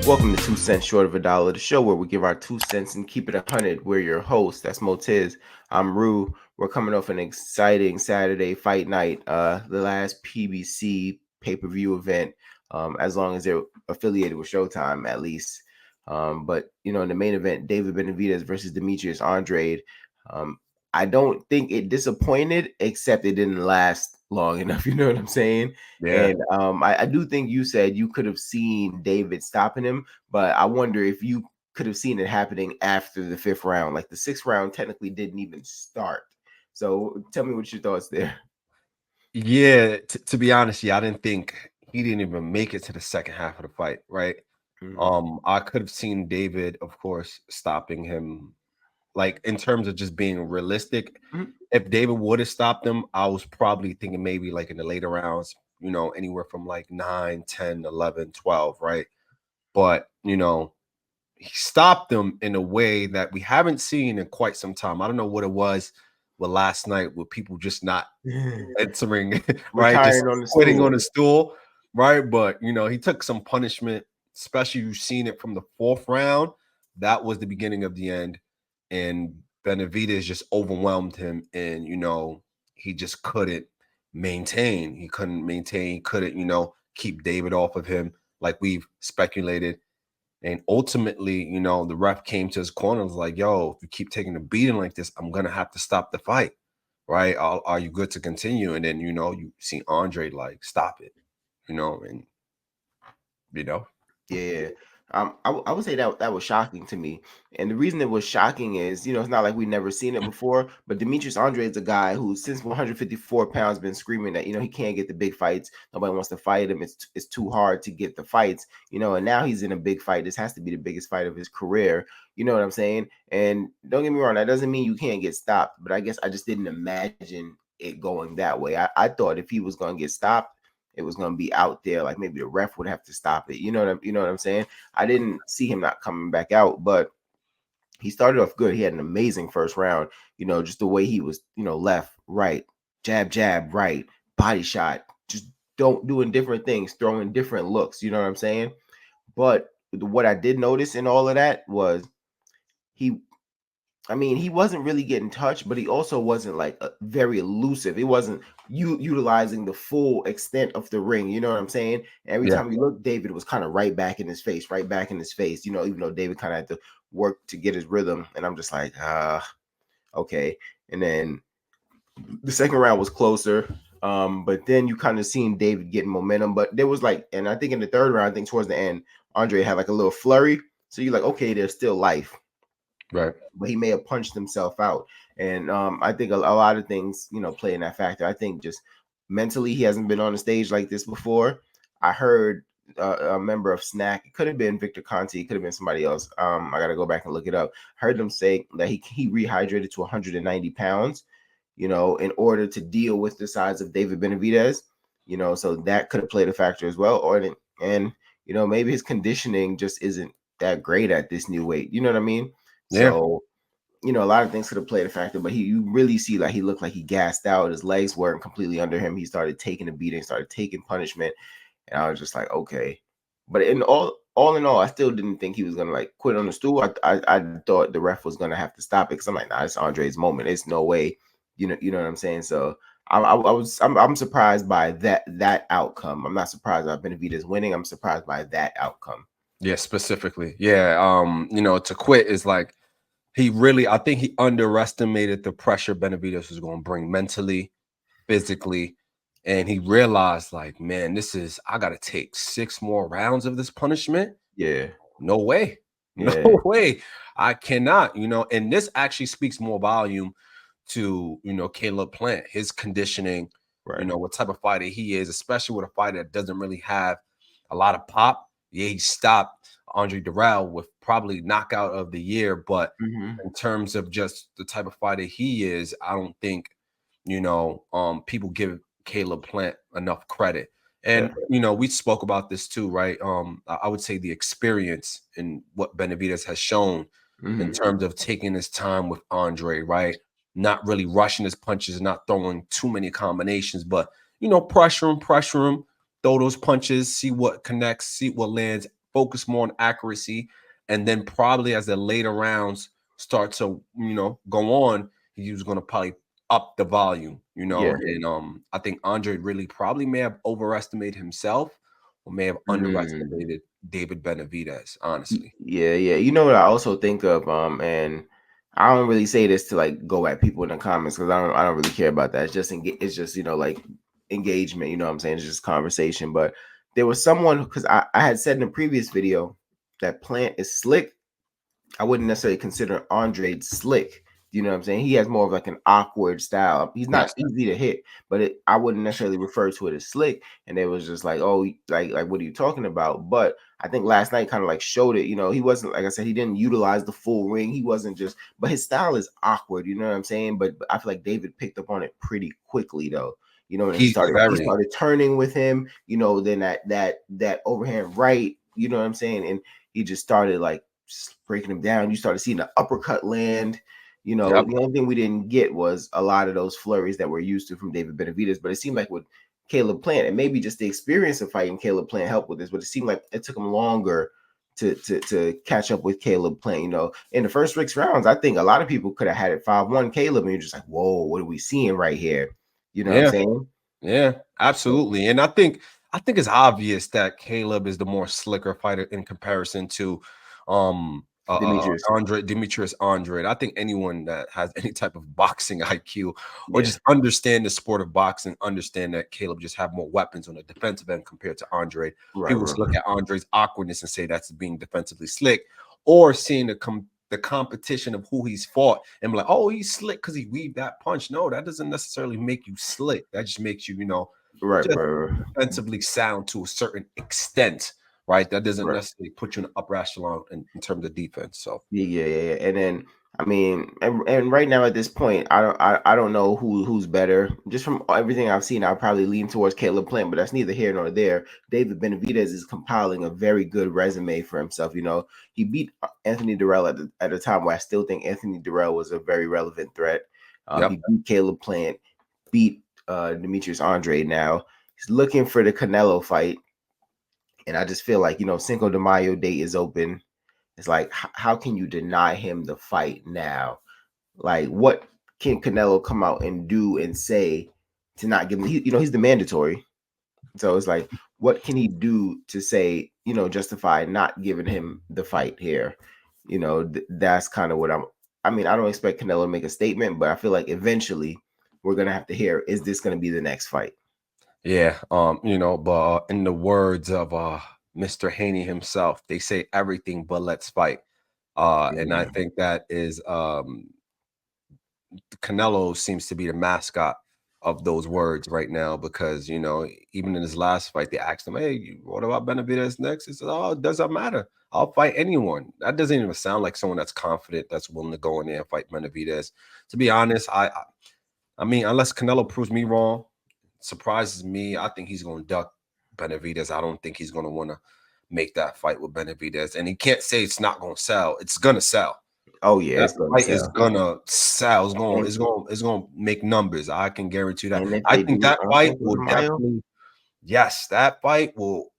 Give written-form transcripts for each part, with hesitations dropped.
Welcome to 2 cents short of a dollar, the show where we give our 2 cents and keep it 100. We're your hosts. That's Motiz. I'm Rue. We're coming off an exciting Saturday fight night, the last PBC pay-per-view event, as long as they're affiliated with Showtime, at least. But in the main event, David Benavidez versus Demetrius Andrade. Um, I don't think it disappointed, except it didn't last long enough. You know what I'm saying? Yeah. And I do think you said you could have seen David stopping him, but I wonder if you could have seen it happening after the fifth round. Like the sixth round technically didn't even start. So tell me what your thoughts there. Yeah, to be honest, I didn't think he didn't even make it to the second half of the fight, right? Mhm. I could have seen David, of course, stopping him, like in terms of just being realistic. Mhm. If David would have stopped him, I was probably thinking maybe like in the later rounds, anywhere from like 9, 10, 11, 12, right? But, he stopped them in a way that we haven't seen in quite some time. I don't know what it was with last night with people just not answering, right? Just Retiring on the quitting on stool. the stool, right? But he took some punishment, especially you've seen it from the fourth round. That was the beginning of the end. And Benavidez just overwhelmed him, and he just couldn't maintain. He couldn't maintain, couldn't, keep David off of him, like we've speculated. And ultimately, the ref came to his corner and was like, yo, if you keep taking a beating like this, I'm gonna have to stop the fight. Right? Are you good to continue? And then, you see Andre like, stop it, and you know, Yeah. I would say that that was shocking to me. And the reason it was shocking is, it's not like we've never seen it before, but Demetrius Andrade is a guy who, since 154 pounds, been screaming that, he can't get the big fights. Nobody wants to fight him. It's too hard to get the fights, and now he's in a big fight. This has to be the biggest fight of his career. You know what I'm saying? And don't get me wrong, that doesn't mean you can't get stopped, but I guess I just didn't imagine it going that way. I thought if he was going to get stopped, it was going to be out there, like maybe the ref would have to stop it. You know what I'm saying? I didn't see him not coming back out, but he started off good. He had an amazing first round. Just the way he was, left, right, jab, jab, right, body shot, just don't doing different things, throwing different looks. You know what I'm saying? But what I did notice in all of that was he he wasn't really getting touched, but he also wasn't like very elusive. It wasn't utilizing the full extent of the ring. You know what I'm saying? Every yeah, time you look, David was kind of right back in his face, right back in his face. Even though David kind of had to work to get his rhythm, and I'm just like, okay. And then the second round was closer. But then you kind of seen David getting momentum. But there was like, and I think in the third round, I think towards the end, Andre had like a little flurry. So you're like, okay, there's still life, right. but he may have punched himself out. And I think a lot of things, play in that factor. I think just mentally, he hasn't been on a stage like this before. I heard a member of Snack, it could have been Victor Conti, it could have been somebody else. I got to go back and look it up. Heard them say that he rehydrated to 190 pounds, in order to deal with the size of David Benavidez, so that could have played a factor as well. And maybe his conditioning just isn't that great at this new weight. You know what I mean? Yeah, So, a lot of things could have played a factor, but you really see like he looked like he gassed out. His legs weren't completely under him. He started taking a beating, started taking punishment, and I was just like, okay. But all in all, I still didn't think he was gonna like quit on the stool. I thought the ref was gonna have to stop it because I'm like, nah, it's Andre's moment. It's no way. You know what I'm saying? So I'm surprised by that outcome. I'm not surprised by Benavidez winning. I'm surprised by that outcome. yeah, specifically. Yeah. To quit is like I think he underestimated the pressure Benavidez was going to bring mentally, physically. And he realized, like, man, I got to take 6 more rounds of this punishment. Yeah, No way. No yeah, way. I cannot, and this actually speaks more volume to, Caleb Plant, his conditioning, right. what type of fighter he is, especially with a fighter that doesn't really have a lot of pop. Yeah, he stopped Andre Durrell with probably knockout of the year, but Hmm. in terms of just the type of fighter he is, I don't think, people give Caleb Plant enough credit. And Definitely. we spoke about this too, right? I would say the experience in what Benavidez has shown in Hmm. terms of taking his time with Andre, right? Not really rushing his punches, not throwing too many combinations, but pressure him, throw those punches, see what connects, see what lands, focus more on accuracy, and then probably as the later rounds start to go on, he was going to probably up the volume, Yeah. and I think Andre really probably may have overestimated himself or may have Mm. underestimated David Benavidez, honestly. Yeah, yeah. You know what I also think of, and I don't really say this to like go at people in the comments because I don't really care about that. It's just like engagement. You know what I'm saying? It's just conversation. But there was someone because I had said in a previous video that Plant is slick. I wouldn't necessarily consider Andrade slick. You know what I'm saying? He has more of like an awkward style. He's not Yes. easy to hit, but I wouldn't necessarily refer to it as slick. And it was just like, oh, like what are you talking about? But I think last night kind of like showed it. He wasn't, like I said, he didn't utilize the full ring. He wasn't just, but his style is awkward. You know what I'm saying? But I feel like David picked up on it pretty quickly though. And he He's very, started turning with him. Then that overhand right. You know what I'm saying? And he just started like breaking him down. You started seeing the uppercut land. yep, The only thing we didn't get was a lot of those flurries that we're used to from David Benavidez. But it seemed like with Caleb Plant, and maybe just the experience of fighting Caleb Plant helped with this, but it seemed like it took him longer to catch up with Caleb Plant. In the first 6 rounds, I think a lot of people could have had it 5-1 Caleb, and you're just like, whoa, what are we seeing right here? You know what I'm yeah. saying? Yeah, absolutely. And I think it's obvious that Caleb is the more slicker fighter in comparison to Demetrius. Demetrius Andrade. I think anyone that has any type of boxing IQ or Yeah. just understand the sport of boxing, understand that Caleb just have more weapons on the defensive end compared to Andrade. Right, People right. just look at Andrade's awkwardness and say that's being defensively slick, or seeing the competition of who he's fought and be like, oh, he's slick because he weaved that punch. No, that doesn't necessarily make you slick. That just makes you, Right, just right, defensively sound to a certain extent, right? That doesn't right. necessarily put you in the upper echelon in terms of defense. So Yeah, yeah, yeah, yeah. And then I mean, and right now at this point, I don't know who's better. Just from everything I've seen, I'll probably lean towards Caleb Plant, but that's neither here nor there. David Benavidez is compiling a very good resume for himself. He beat Anthony Durrell at a time where I still think Anthony Durrell was a very relevant threat. yep. He beat Caleb Plant, beat Demetrius Andrade. Now he's looking for the Canelo fight, and I just feel like Cinco de Mayo date is open. It's like, how can you deny him the fight now? Like, what can Canelo come out and do and say to not give him? He's the mandatory. So it's like, what can he do to say, justify not giving him the fight here? That's kind of what I mean, I don't expect Canelo to make a statement, but I feel like eventually we're gonna have to hear, is this gonna be the next fight? Yeah. But in the words of Mr. Haney himself, they say everything but let's fight. And I Mhm. think that is Canelo seems to be the mascot of those words right now because even in his last fight they asked him, "Hey, what about Benavidez next?" He said, "Oh, it doesn't matter. I'll fight anyone." That doesn't even sound like someone that's confident, that's willing to go in there and fight Benavidez. To be honest, I mean, unless Canelo proves me wrong, surprises me. I think he's going to duck Benavidez. I don't think he's going to want to make that fight with Benavidez, and he can't say it's not going to sell. It's going to sell. Oh yeah, That it's gonna fight is sell. gonna sell. It's going. And It's going. It's going to make numbers. I can guarantee that. and if I they think do it that on fight Cinco will de Mayo, definitely. Yes, that fight will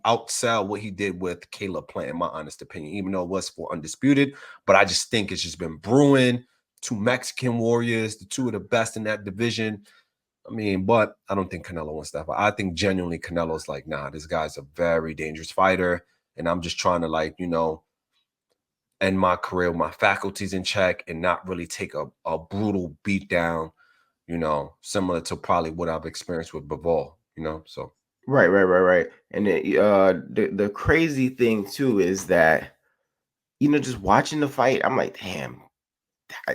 outsell what he did with Caleb Plant, in my honest opinion. Even though it was for undisputed, but I just think it's just been brewing. Two Mexican warriors, the two of the best in that division. I mean, but I don't think Canelo wants that fight. I think genuinely Canelo's like, nah, this guy's a very dangerous fighter, and I'm just trying to end my career with my faculties in check and not really take a brutal beat down, similar to probably what I've experienced with Bivol, So right, right, right, right. And the crazy thing too is that just watching the fight, I'm like, damn,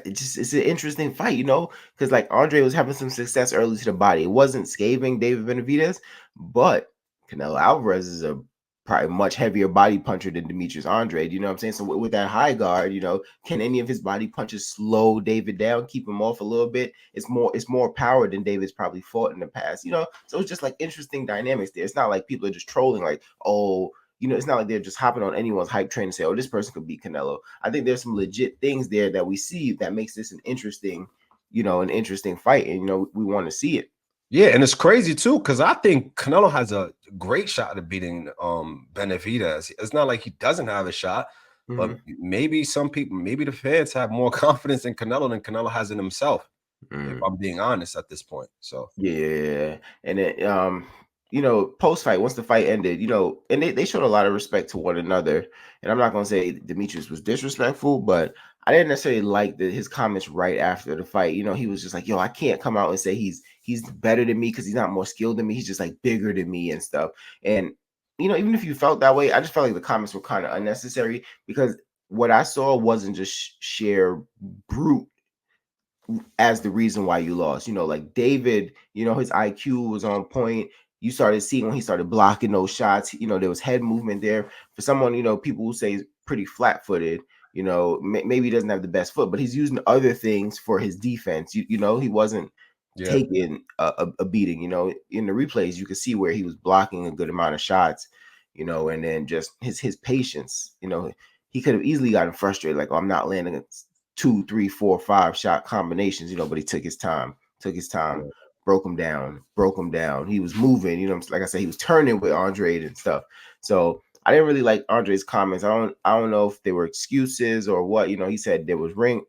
it's an interesting fight, because like Andre was having some success early to the body. It wasn't scathing David Benavidez, but Canelo Alvarez is a probably much heavier body puncher than Demetrius Andrade. You know what I'm saying? So with that high guard, can any of his body punches slow David down, keep him off a little bit? It's more power than David's probably fought in the past. So it's just like interesting dynamics there. It's not like people are just trolling, like, oh. It's not like they're just hopping on anyone's hype train and say, "Oh, this person could beat Canelo." I think there's some legit things there that we see that makes this an interesting fight, and we want to see it. Yeah, and it's crazy too, because I think Canelo has a great shot at beating Benavidez. It's not like he doesn't have a shot, but Mhm. maybe some people, maybe the fans have more confidence in Canelo than Canelo has in himself, if Mm. I'm being honest at this point. So Yeah, and then post fight, once the fight ended, and they showed a lot of respect to one another. And I'm not gonna say Demetrius was disrespectful, but I didn't necessarily like his comments right after the fight. He was just like, "Yo, I can't come out and say he's better than me because he's not more skilled than me. He's just like bigger than me and stuff." And even if you felt that way, I just felt like the comments were kind of unnecessary because what I saw wasn't just sheer brute as the reason why you lost. Like David, his IQ was on point. You started seeing when he started blocking those shots, there was head movement there. For someone, people who say he's pretty flat footed, maybe he doesn't have the best foot, but he's using other things for his defense. He wasn't yeah, taking a beating. In the replays, you could see where he was blocking a good amount of shots, and then just his patience, he could have easily gotten frustrated, like, oh, I'm not landing 2, 3, 4, 5 shot combinations, but he took his time, yeah, broke him down. He was moving, like I said, he was turning with Andrade and stuff. So I didn't really like Andre's comments. I don't know if they were excuses or what. He said there was ring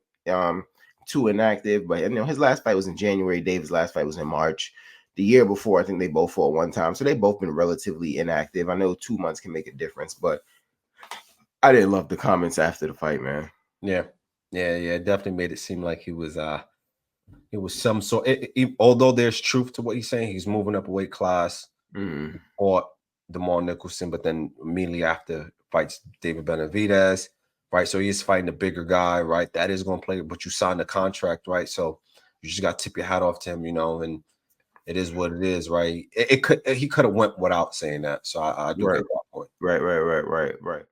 too inactive, but his last fight was in January. David's last fight was in March. The year before, I think they both fought one time, so they both been relatively inactive. I know 2 months can make a difference, but I didn't love the comments after the fight, man. yeah, yeah, yeah. It definitely made it seem like it was some sort. Although there's truth to what he's saying, he's moving up a weight class. Mm, He fought DeMar Nicholson, but then immediately after fights David Benavidez, right? So he's fighting a bigger guy, right? That is going to play, but you signed a contract, right? So you just got to tip your hat off to him, and it is what it is, right? He could have went without saying that. So I do right, get that point. right, right, right, right, right.